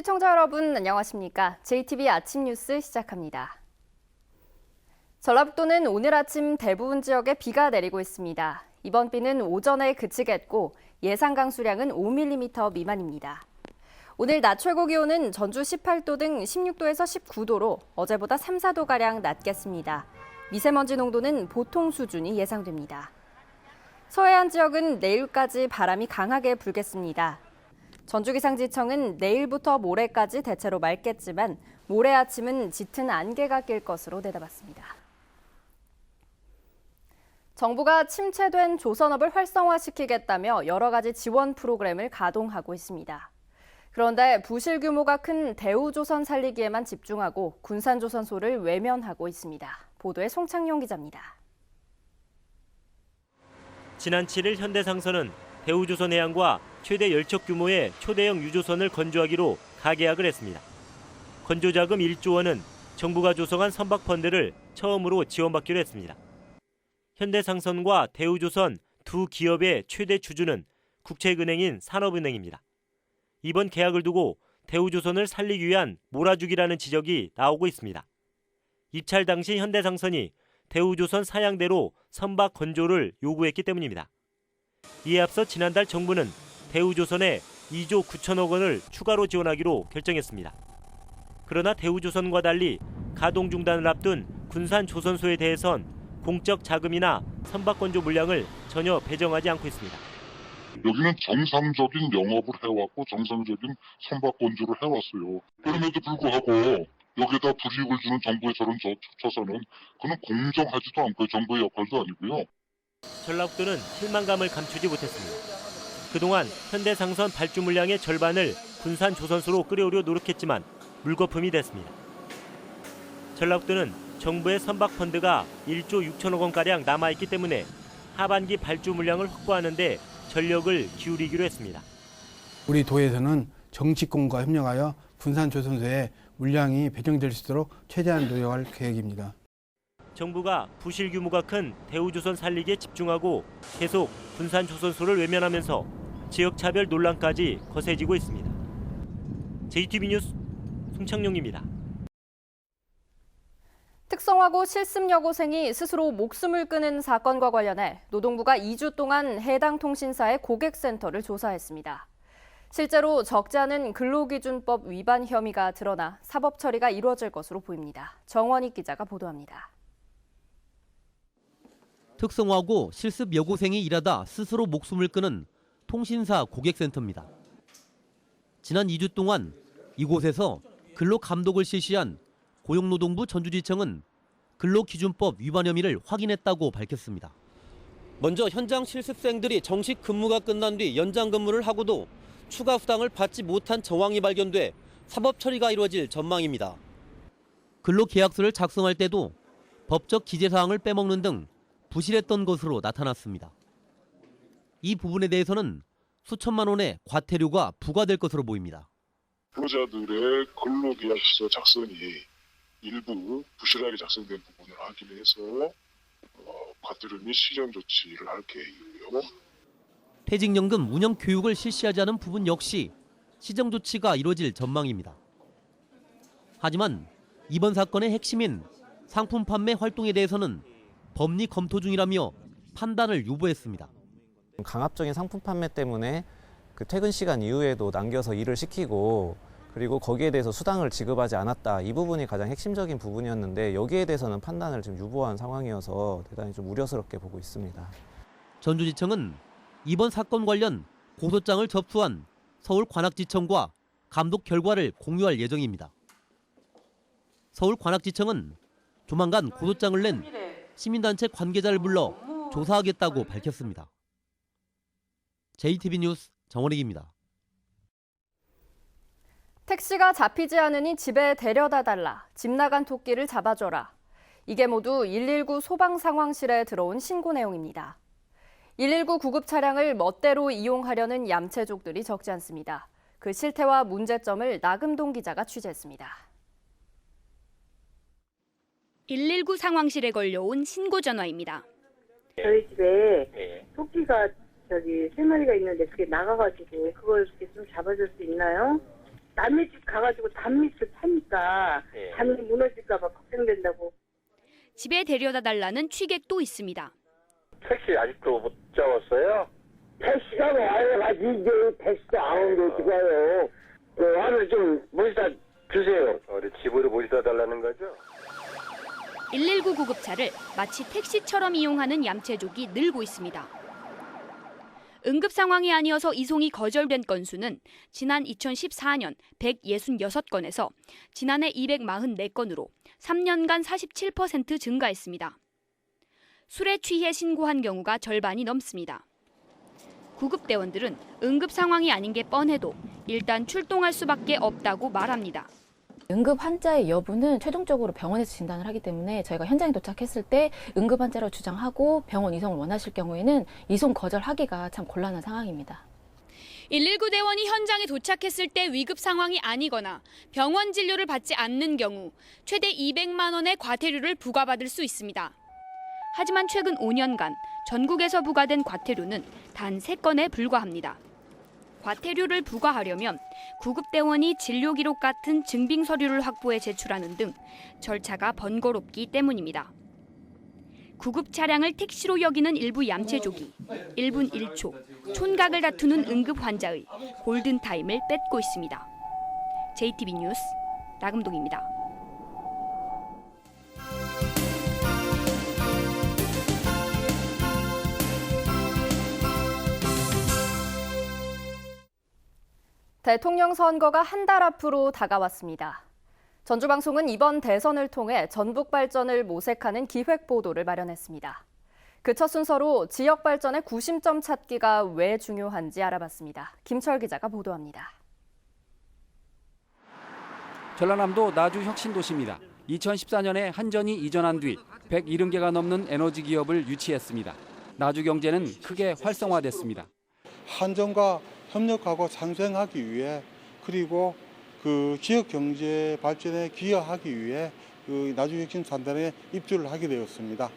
시청자 여러분 안녕하십니까? JTB 아침 뉴스 시작합니다. 전라북도는 오늘 아침 대부분 지역에 비가 내리고 있습니다. 이번 비는 오전에 그치겠고 예상 강수량은 5mm 미만입니다. 오늘 낮 최고 기온은 전주 18도 등 16도에서 19도로 어제보다 3, 4도가량 낮겠습니다. 미세먼지 농도는 보통 수준이 예상됩니다. 서해안 지역은 내일까지 바람이 강하게 불겠습니다. 전주기상지청은 내일부터 모레까지 대체로 맑겠지만 모레 아침은 짙은 안개가 낄 것으로 내다봤습니다. 정부가 침체된 조선업을 활성화시키겠다며 여러 가지 지원 프로그램을 가동하고 있습니다. 그런데 부실 규모가 큰 대우조선 살리기에만 집중하고 군산조선소를 외면하고 있습니다. 보도에 송창용 기자입니다. 지난 7일 현대상선은 대우조선해양과 최대 열척 규모의 초대형 유조선을 건조하기로 가계약을 했습니다. 건조자금 1조 원은 정부가 조성한 선박펀드를 처음으로 지원받기로 했습니다. 현대상선과 대우조선 두 기업의 최대 주주는 국책은행인 산업은행입니다. 이번 계약을 두고 대우조선을 살리기 위한 몰아주기라는 지적이 나오고 있습니다. 입찰 당시 현대상선이 대우조선 사양대로 선박 건조를 요구했기 때문입니다. 이에 앞서 지난달 정부는 대우조선에 2조 9천억 원을 추가로 지원하기로 결정했습니다. 그러나 대우조선과 달리 가동 중단을 앞둔 군산조선소에 대해선 공적 자금이나 선박 건조 물량을 전혀 배정하지 않고 있습니다. 여기는 정상적인 영업을 해왔고 정상적인 선박 건조를 해왔어요. 그럼에도 불구하고 여기에다 불이익을 주는 정부의 저런 처사는 그는 공정하지도 않고요. 정부의 역할도 아니고요. 전라북도는 실망감을 감추지 못했습니다. 그동안 현대상선 발주 물량의 절반을 군산조선소로 끌어오려 노력했지만 물거품이 됐습니다. 전라북도는 정부의 선박 펀드가 1조 6천억 원가량 남아있기 때문에 하반기 발주 물량을 확보하는 데 전력을 기울이기로 했습니다. 우리 도에서는 정치권과 협력하여 군산조선소에 물량이 배정될 수 있도록 최대한 노력할 계획입니다. 정부가 부실 규모가 큰 대우조선 살리기에 집중하고 계속 군산조선소를 외면하면서 지역차별 논란까지 거세지고 있습니다. JTB 뉴스 송창용입니다. 특성화고 실습 여고생이 스스로 목숨을 끊은 사건과 관련해 노동부가 2주 동안 해당 통신사의 고객센터를 조사했습니다. 실제로 적지 않은 근로기준법 위반 혐의가 드러나 사법 처리가 이루어질 것으로 보입니다. 정원익 기자가 보도합니다. 특성화고 실습 여고생이 일하다 스스로 목숨을 끊은 통신사 고객센터입니다. 지난 2주 동안 이곳에서 근로감독을 실시한 고용노동부 전주지청은 근로기준법 위반 혐의를 확인했다고 밝혔습니다. 먼저 현장 실습생들이 정식 근무가 끝난 뒤 연장 근무를 하고도 추가 수당을 받지 못한 정황이 발견돼 사법 처리가 이루어질 전망입니다. 근로계약서를 작성할 때도 법적 기재사항을 빼먹는 등 부실했던 것으로 나타났습니다. 이 부분에 대해서는 수천만 원의 과태료가 부과될 것으로 보입니다. 근로자들의 근로계약서 작성이 일부 부실하게 작성된 부분을 확인해서 과태료 및 시정 조치를 할 계획이고요. 퇴직연금 운영 교육을 실시하지 않은 부분 역시 시정 조치가 이루어질 전망입니다. 하지만 이번 사건의 핵심인 상품 판매 활동에 대해서는 법리 검토 중이라며 판단을 유보했습니다. 강압적인 상품 판매 때문에 그 퇴근 시간 이후에도 남겨서 일을 시키고 그리고 거기에 대해서 수당을 지급하지 않았다. 이 부분이 가장 핵심적인 부분이었는데 여기에 대해서는 판단을 지금 유보한 상황이어서 대단히 좀 우려스럽게 보고 있습니다. 전주지청은 이번 사건 관련 고소장을 접수한 서울관악지청과 감독 결과를 공유할 예정입니다. 서울관악지청은 조만간 고소장을 낸 시민단체 관계자를 불러 조사하겠다고 밝혔습니다. JTB 뉴스 정원익입니다. 택시가 잡히지 않으니 집에 데려다 달라. 집 나간 토끼를 잡아줘라. 이게 모두 119 소방상황실에 들어온 신고 내용입니다. 119 구급 차량을 멋대로 이용하려는 얌체족들이 적지 않습니다. 그 실태와 문제점을 나금동 기자가 취재했습니다. 119 상황실에 걸려온 신고 전화입니다. 저희 집에 토끼가 3마리가 있는데 그게 나가가지고 그걸 이렇게 좀 잡아줄 수 있나요? 남의 집 가가지고 단밑을 파니까 잠이 무너질까봐 걱정된다고. 집에 데려다 달라는 취객도 있습니다. 택시 아직도 못 잡았어요? 택시가 와가지고 이제 택시도 안 오는데 어떻게 와요? 하루 좀 모시다 주세요. 우리 집으로 모시다 달라는 거죠? 119 구급차를 마치 택시처럼 이용하는 얌체족이 늘고 있습니다. 응급 상황이 아니어서 이송이 거절된 건수는 지난 2014년 166건에서 지난해 244건으로 3년간 47% 증가했습니다. 술에 취해 신고한 경우가 절반이 넘습니다. 구급대원들은 응급 상황이 아닌 게 뻔해도 일단 출동할 수밖에 없다고 말합니다. 응급 환자의 여부는 최종적으로 병원에서 진단을 하기 때문에 저희가 현장에 도착했을 때 응급 환자로 주장하고 병원 이송을 원하실 경우에는 이송 거절하기가 참 곤란한 상황입니다. 119 대원이 현장에 도착했을 때 위급 상황이 아니거나 병원 진료를 받지 않는 경우 최대 200만 원의 과태료를 부과받을 수 있습니다. 하지만 최근 5년간 전국에서 부과된 과태료는 단 3건에 불과합니다. 과태료를 부과하려면 구급대원이 진료 기록 같은 증빙 서류를 확보해 제출하는 등 절차가 번거롭기 때문입니다. 구급 차량을 택시로 여기는 일부 얌체족이 1분 1초 촌각을 다투는 응급 환자의 골든타임을 뺏고 있습니다. JTB 뉴스 나금동입니다. 대통령 선거가 한 달 앞으로 다가왔습니다. 전주방송은 이번 대선을 통해 전북 발전을 모색하는 기획 보도를 마련했습니다. 그 첫 순서로 지역 발전의 구심점 찾기가 왜 중요한지 알아봤습니다. 김철 기자가 보도합니다. 전라남도 나주 혁신도시입니다. 2014년에 한전이 이전한 뒤 170개가 넘는 에너지 기업을 유치했습니다. 나주 경제는 크게 활성화됐습니다. 한전과 협력하고 상생하기 위해 그리고 그 지역 경제 발전에 기여하기 위해 그 나주혁신산단에 입주를 하게 되었습니다.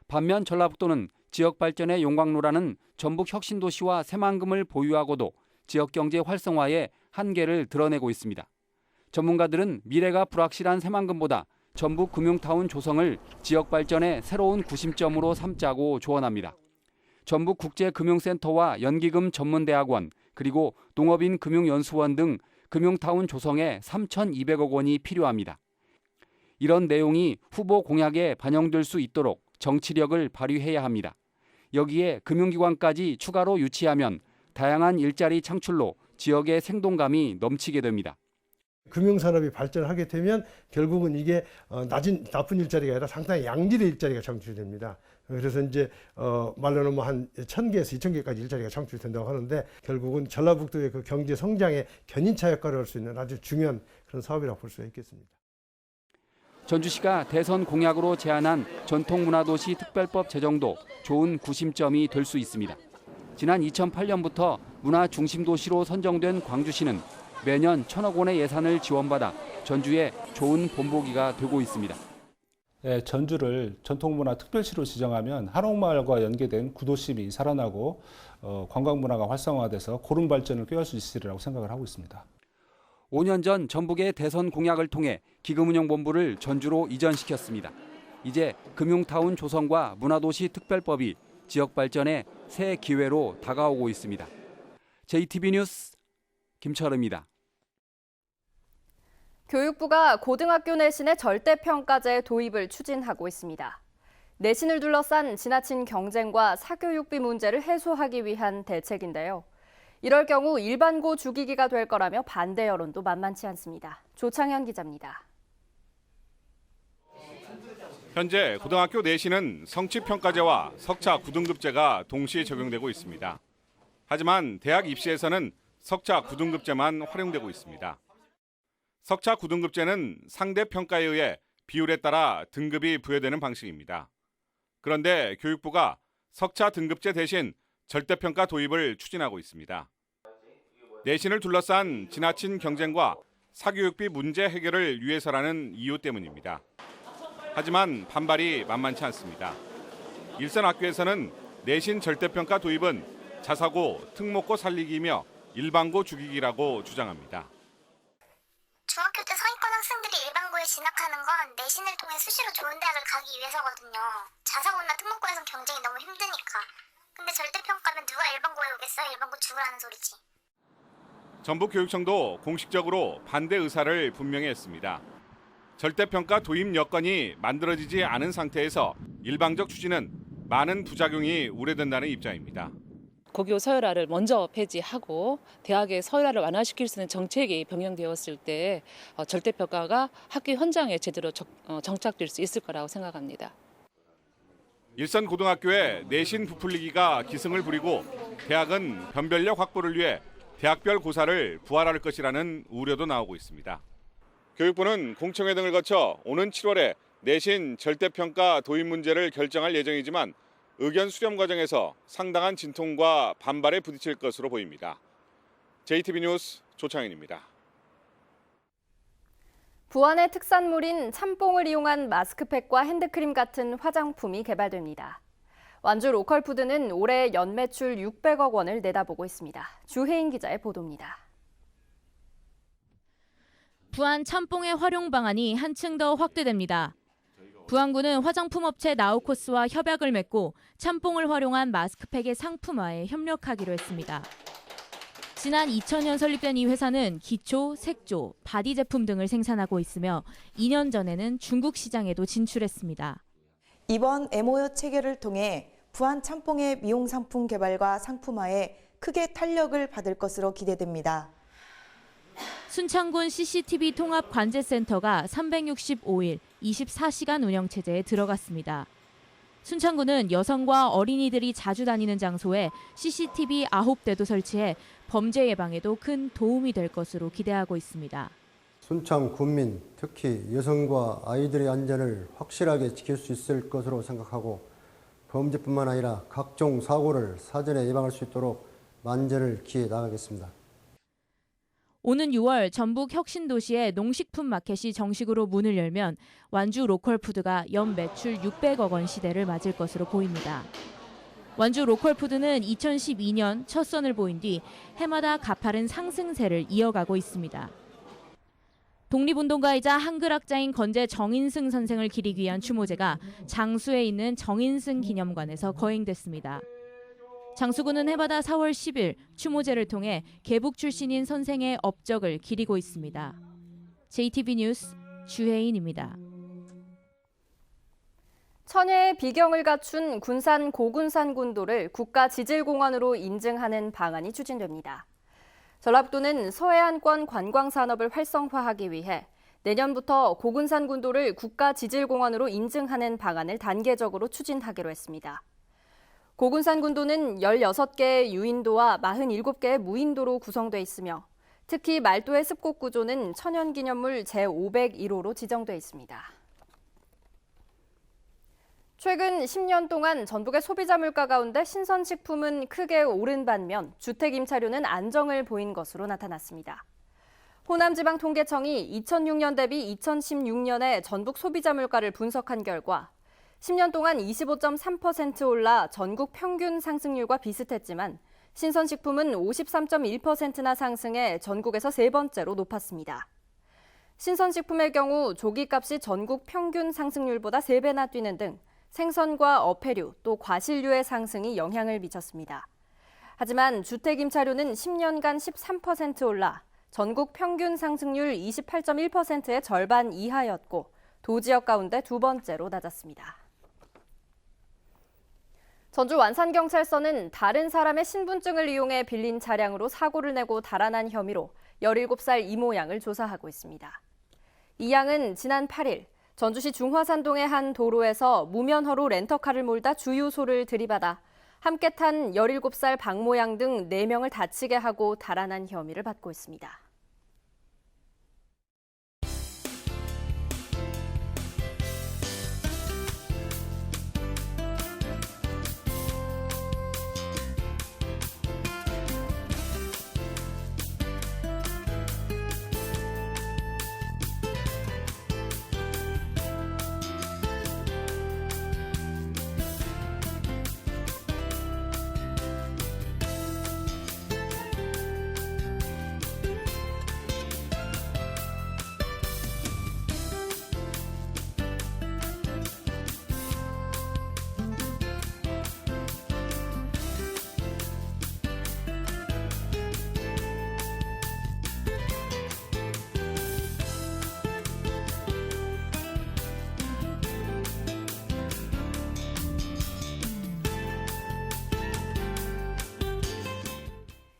반면 전라북도는 지역 발전의 용광로라는 전북 혁신도시와 새만금을 보유하고도 지역 경제 활성화에 한계를 드러내고 있습니다. 전문가들은 미래가 불확실한 새만금보다 전북 금융타운 조성을 지역 발전의 새로운 구심점으로 삼자고 조언합니다. 전북국제금융센터와 연기금 전문대학원 그리고 농업인금융연수원 등 금융타운 조성에 3,200억 원이 필요합니다. 이런 내용이 후보 공약에 반영될 수 있도록 정치력을 발휘해야 합니다. 여기에 금융기관까지 추가로 유치하면 다양한 일자리 창출로 지역의 생동감이 넘치게 됩니다. 금융산업이 발전하게 되면 결국은 이게 나쁜 일자리가 아니라 상당히 양질의 일자리가 창출됩니다. 그래서 이제 말로는 한 1,000개에서 2,000개까지 일자리가 창출된다고 하는데 결국은 전라북도의 그 경제 성장에 견인차 역할을 할 수 있는 아주 중요한 그런 사업이라고 볼 수가 있겠습니다. 전주시가 대선 공약으로 제안한 전통문화도시 특별법 제정도 좋은 구심점이 될 수 있습니다. 지난 2008년부터 문화중심도시로 선정된 광주시는 매년 1,000억 원의 예산을 지원받아 전주의 좋은 본보기가 되고 있습니다. 네, 전주를 전통문화 특별시로 지정하면 한옥마을과 연계된 구도심이 살아나고 관광문화가 활성화돼서 고른 발전을 꾀할 수 있으리라고 생각을 하고 있습니다. 5년 전 전북의 대선 공약을 통해 기금운용본부를 전주로 이전시켰습니다. 이제 금융타운 조성과 문화도시 특별법이 지역 발전의 새 기회로 다가오고 있습니다. JTB 뉴스 김철입니다. 교육부가 고등학교 내신의 절대평가제 도입을 추진하고 있습니다. 내신을 둘러싼 지나친 경쟁과 사교육비 문제를 해소하기 위한 대책인데요. 이럴 경우 일반고 죽이기가 될 거라며 반대 여론도 만만치 않습니다. 조창현 기자입니다. 현재 고등학교 내신은 성취평가제와 석차 9등급제가 동시에 적용되고 있습니다. 하지만 대학 입시에서는 석차 9등급제만 활용되고 있습니다. 석차 9등급제는 상대 평가에 의해 비율에 따라 등급이 부여되는 방식입니다. 그런데 교육부가 석차 등급제 대신 절대평가 도입을 추진하고 있습니다. 내신을 둘러싼 지나친 경쟁과 사교육비 문제 해결을 위해서라는 이유 때문입니다. 하지만 반발이 만만치 않습니다. 일선 학교에서는 내신 절대평가 도입은 자사고, 특목고 살리기이며 일반고 죽이기라고 주장합니다. 건 내신을 통해 수시로 좋은 대학을 가기 위해서거든요. 자사고나 특목고에선 경쟁이 너무 힘드니까. 근데 절대평가면 누가 일반고에 오겠어요? 일반고 죽으라는 소리지. 전북교육청도 공식적으로 반대 의사를 분명히 했습니다. 절대평가 도입 여건이 만들어지지 않은 상태에서 일방적 추진은 많은 부작용이 우려된다는 입장입니다. 고교 서열화를 먼저 폐지하고 대학의 서열화를 완화시킬 수 있는 정책이 병행되었을 때 절대평가가 학교 현장에 제대로 정착될 수 있을 거라고 생각합니다. 일선 고등학교의 내신 부풀리기가 기승을 부리고 대학은 변별력 확보를 위해 대학별 고사를 부활할 것이라는 우려도 나오고 있습니다. 교육부는 공청회 등을 거쳐 오는 7월에 내신 절대평가 도입 문제를 결정할 예정이지만 의견 수렴 과정에서 상당한 진통과 반발에 부딪힐 것으로 보입니다. JTB 뉴스 조창인입니다. 부안의 특산물인 참뽕을 이용한 마스크팩과 핸드크림 같은 화장품이 개발됩니다. 완주 로컬푸드는 올해 연매출 600억 원을 내다보고 있습니다. 주혜인 기자의 보도입니다. 부안 참뽕의 활용 방안이 한층 더 확대됩니다. 부안구는 화장품 업체 나우코스와 협약을 맺고 참뽕을 활용한 마스크팩의 상품화에 협력하기로 했습니다. 지난 2000년 설립된 이 회사는 기초, 색조, 바디 제품 등을 생산하고 있으며 2년 전에는 중국 시장에도 진출했습니다. 이번 MOU 체결을 통해 부안 참뽕의 미용 상품 개발과 상품화에 크게 탄력을 받을 것으로 기대됩니다. 순창군 CCTV 통합 관제센터가 365일 24시간 운영 체제에 들어갔습니다. 순창군은 여성과 어린이들이 자주 다니는 장소에 CCTV 9대도 설치해 범죄 예방에도 큰 도움이 될 것으로 기대하고 있습니다. 순창 군민, 특히 여성과 아이들의 안전을 확실하게 지킬 수 있을 것으로 생각하고 범죄뿐만 아니라 각종 사고를 사전에 예방할 수 있도록 만전을 기해 나가겠습니다. 오는 6월 전북 혁신도시에 농식품 마켓이 정식으로 문을 열면 완주 로컬푸드가 연 매출 600억 원 시대를 맞을 것으로 보입니다. 완주 로컬푸드는 2012년 첫 선을 보인 뒤 해마다 가파른 상승세를 이어가고 있습니다. 독립운동가이자 한글학자인 건재 정인승 선생을 기리기 위한 추모제가 장수에 있는 정인승 기념관에서 거행됐습니다. 장수군은 해마다 4월 10일 추모제를 통해 계북 출신인 선생의 업적을 기리고 있습니다. JTB 뉴스 주혜인입니다. 천혜의 비경을 갖춘 군산 고군산 군도를 국가지질공원으로 인증하는 방안이 추진됩니다. 전라북도는 서해안권 관광산업을 활성화하기 위해 내년부터 고군산 군도를 국가지질공원으로 인증하는 방안을 단계적으로 추진하기로 했습니다. 고군산 군도는 16개의 유인도와 47개의 무인도로 구성돼 있으며 특히 말도의 습곡 구조는 천연기념물 제501호로 지정돼 있습니다. 최근 10년 동안 전북의 소비자 물가 가운데 신선식품은 크게 오른 반면 주택임차료는 안정을 보인 것으로 나타났습니다. 호남지방통계청이 2006년 대비 2016년에 전북 소비자 물가를 분석한 결과 10년 동안 25.3% 올라 전국 평균 상승률과 비슷했지만 신선식품은 53.1%나 상승해 전국에서 세 번째로 높았습니다. 신선식품의 경우 조기값이 전국 평균 상승률보다 3배나 뛰는 등 생선과 어패류 또 과실류의 상승이 영향을 미쳤습니다. 하지만 주택임차료는 10년간 13% 올라 전국 평균 상승률 28.1%의 절반 이하였고 도지역 가운데 두 번째로 낮았습니다. 전주 완산경찰서는 다른 사람의 신분증을 이용해 빌린 차량으로 사고를 내고 달아난 혐의로 17살 이모 양을 조사하고 있습니다. 이 양은 지난 8일 전주시 중화산동의 한 도로에서 무면허로 렌터카를 몰다 주유소를 들이받아 함께 탄 17살 박모 양 등 4명을 다치게 하고 달아난 혐의를 받고 있습니다.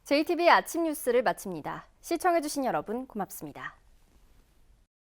JTBC 아침 뉴스를 마칩니다. 시청해주신 여러분 고맙습니다.